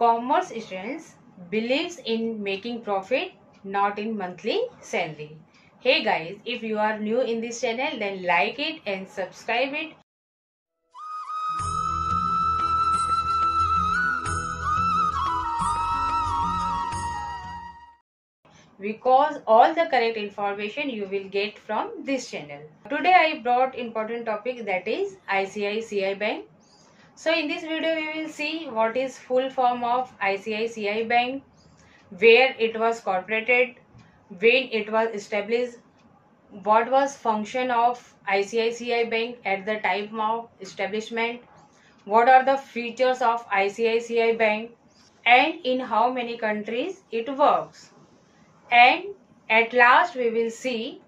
commerce students believes in making profit, not in monthly salary. Hey guys, if you are new in this channel, then like it and subscribe it. Because all the correct information you will get from this channel. Today I brought important topic, that is ICICI Bank. So in this video we will see what is full form of ICICI Bank, where it was incorporated, when it was established, what was function of ICICI Bank at the time of establishment, what are the features of ICICI Bank, and in how many countries it works. And at last we will see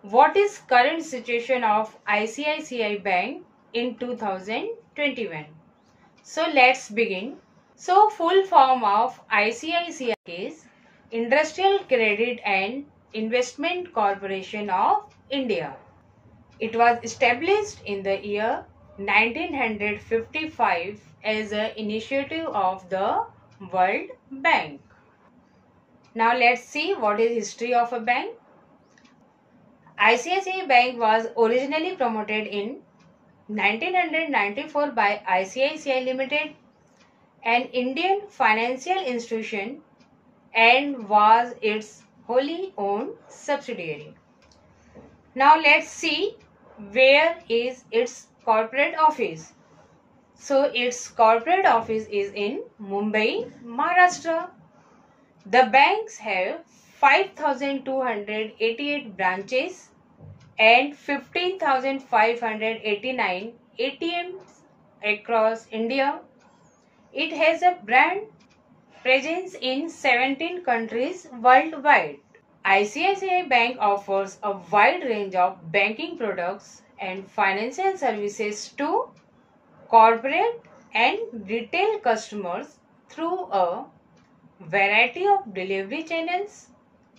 what is current situation of ICICI Bank in 2021. So let's begin. So full form of ICICI is Industrial Credit and Investment Corporation of India. It was established in the year 1955 as an initiative of the World Bank. Now let's see what is history of a bank. ICICI Bank was originally promoted in 1994 by ICICI Limited, an Indian financial institution, and was its wholly owned subsidiary. Now let's see where is its corporate office. So its corporate office is in Mumbai, Maharashtra. The banks have 5,288 branches and 15,589 ATMs across India. It has a brand presence in 17 countries worldwide. ICICI Bank offers a wide range of banking products and financial services to corporate and retail customers through a variety of delivery channels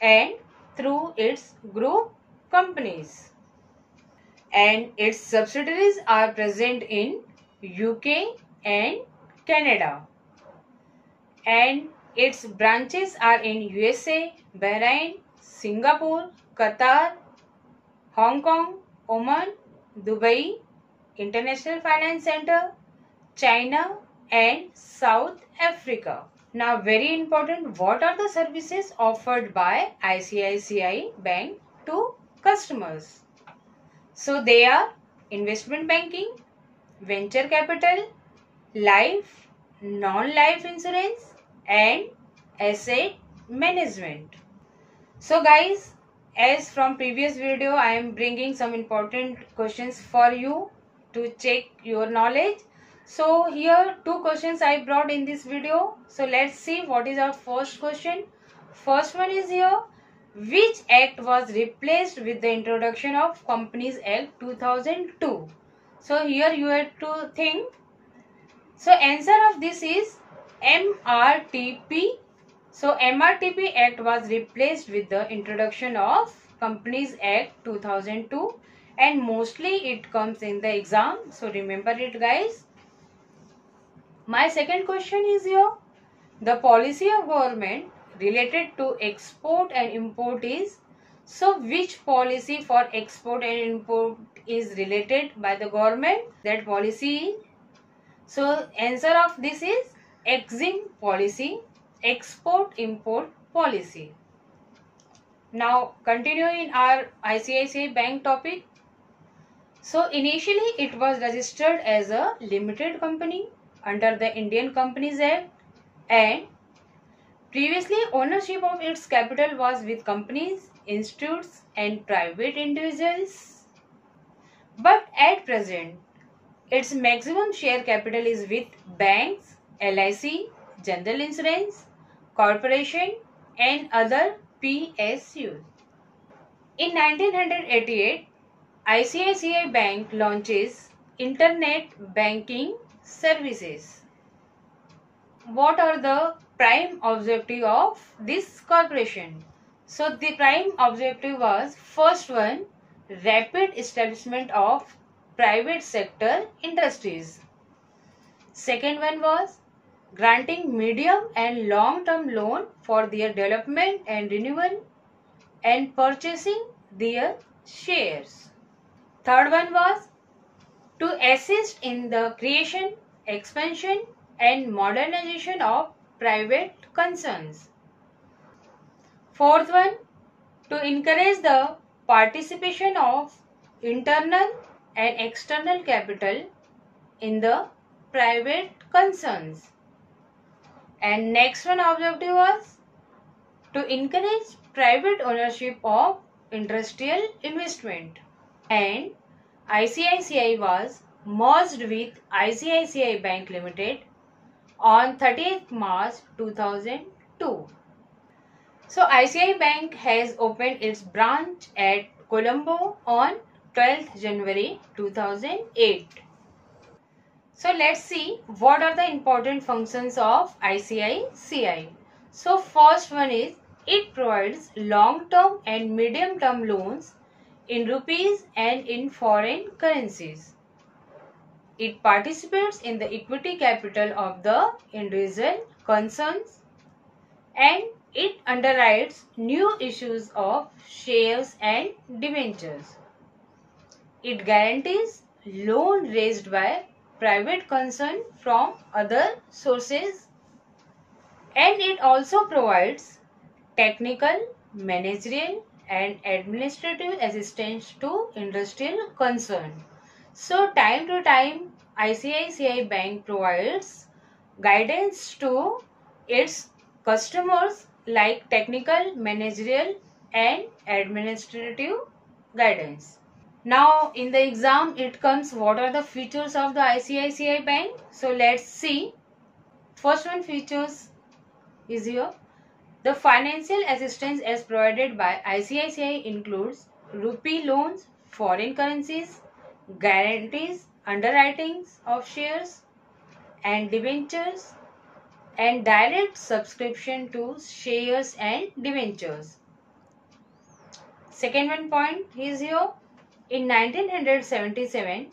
and through its group companies. And its subsidiaries are present in UK and Canada. And its branches are in USA, Bahrain, Singapore, Qatar, Hong Kong, Oman, Dubai, International Finance Center, China, and South Africa. Now very important, what are the services offered by ICICI Bank to customers? So they are investment banking, venture capital, life, non-life insurance, and asset management. So guys, as from previous video, I am bringing some important questions for you to check your knowledge. So here two questions I brought in this video. So let's see what is our first question. First one is here. Which act was replaced with the introduction of Companies Act 2002? So here you have to think. So answer of this is MRTP. So MRTP Act was replaced with the introduction of Companies Act 2002, and mostly it comes in the exam. So remember it guys. My second question is here. The policy of government related to export and import is, so which policy for export and import is related by the government? That policy, so answer of this is EXIM policy, export import policy. Now continue in our ICICI Bank topic. So initially it was registered as a limited company under the Indian Companies Act, and previously ownership of its capital was with companies, institutes, and private individuals. But at present, its maximum share capital is with banks, LIC, general insurance, corporation, and other PSUs. In 1988, ICICI Bank launches Internet Banking Services. What are the prime objective of this corporation? So the prime objective was, first one, rapid establishment of private sector industries. Second one was granting medium and long-term loan for their development and renewal and purchasing their shares. Third one was to assist in the creation, expansion and modernization of private concerns. Fourth one, to encourage the participation of internal and external capital in the private concerns. And next one objective was to encourage private ownership of industrial investment. And ICICI was merged with ICICI Bank Limited on 30th March 2002. So ICICI Bank has opened its branch at Colombo on 12th January 2008. So let's see what are the important functions of ICICI. So first one is it provides long-term and medium-term loans in rupees and in foreign currencies. It participates in the equity capital of the individual concerns and it underwrites new issues of shares and debentures. It guarantees loan raised by private concern from other sources and it also provides technical, managerial and administrative assistance to industrial concern. So time to time ICICI Bank provides guidance to its customers like technical, managerial and administrative guidance. Now in the exam it comes what are the features of the ICICI Bank. So let's see. First one features is here. The financial assistance as provided by ICICI includes rupee loans, foreign currencies, guarantees, underwritings of shares and debentures and direct subscription to shares and debentures. Second one point is here. In 1977,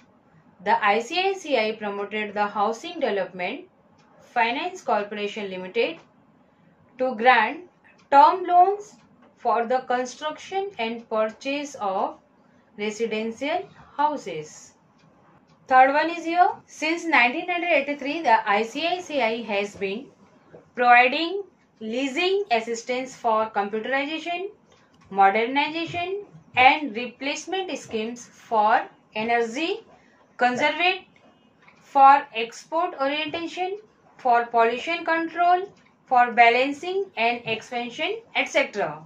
the ICICI promoted the Housing Development Finance Corporation Limited to grant term loans for the construction and purchase of residential houses. Third one is here. Since 1983, the ICICI has been providing leasing assistance for computerization, modernization and replacement schemes for energy conservation, for export orientation, for pollution control, for balancing and expansion, etc.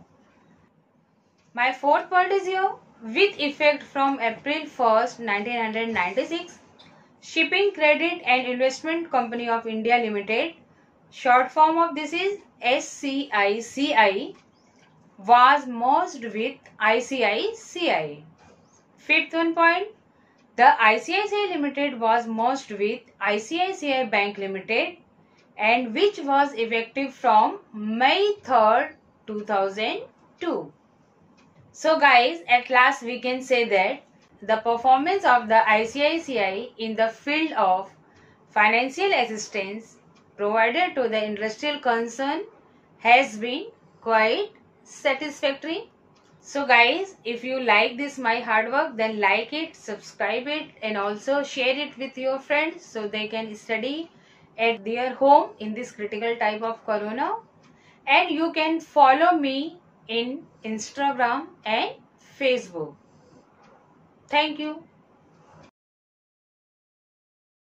My fourth point is here. With effect from April 1st, 1996, Shipping Credit and Investment Company of India Limited, short form of this is SCICI, was merged with ICICI. Fifth one point, the ICICI Limited was merged with ICICI Bank Limited and which was effective from May 3rd, 2002. So guys, at last we can say that the performance of the ICICI in the field of financial assistance provided to the industrial concern has been quite satisfactory. So guys, if you like this my hard work, then like it, subscribe it and also share it with your friends so they can study at their home in this critical type of corona. And you can follow me in Instagram and Facebook. Thank you.